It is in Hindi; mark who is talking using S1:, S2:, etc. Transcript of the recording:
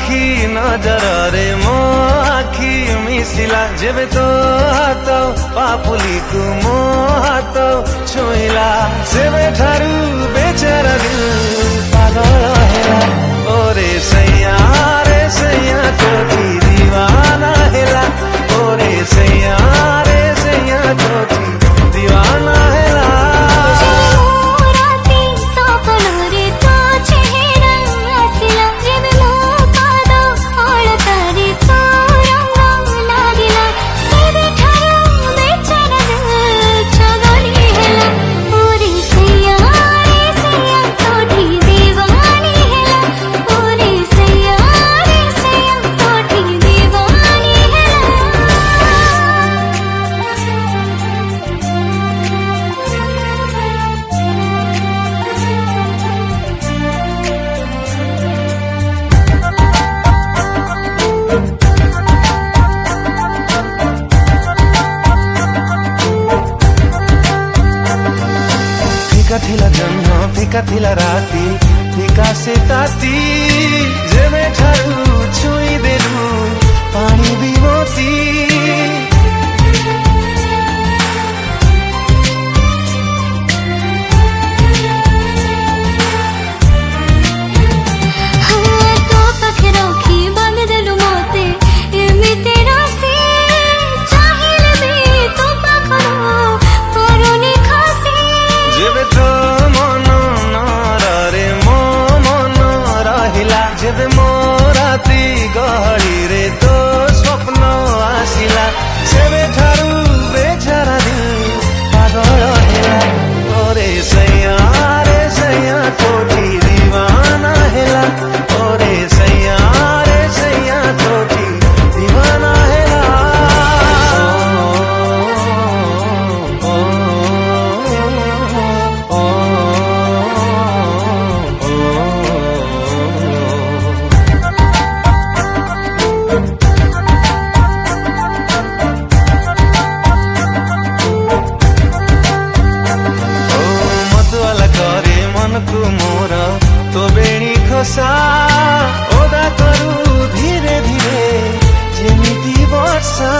S1: आखि नजर रे मो आखि मिसिला जेबे तो हात पापुली को मो हात छुइला सेबे ठारू बेचारा दिल पागल हेला ओरे सैया चोटी दीवाना हेला ओरे सैया चोटी दीवाना हेला फिका थिला जन्म फिका थिला राती फिका से ताती जेबे ठारू छुई देलु पानी भी मोती जेबे मोराती गहड़ी रे तो स्वप्न आसिला सेबे ठारू बेचारा दिल पागल हेला ओरे सैया चोटी दीवाना हेला ओरे सैया चोटी दीवाना हेला मोर तो बेणी खसा ओदा करू धीरे धीरे जेमिति वर्षा।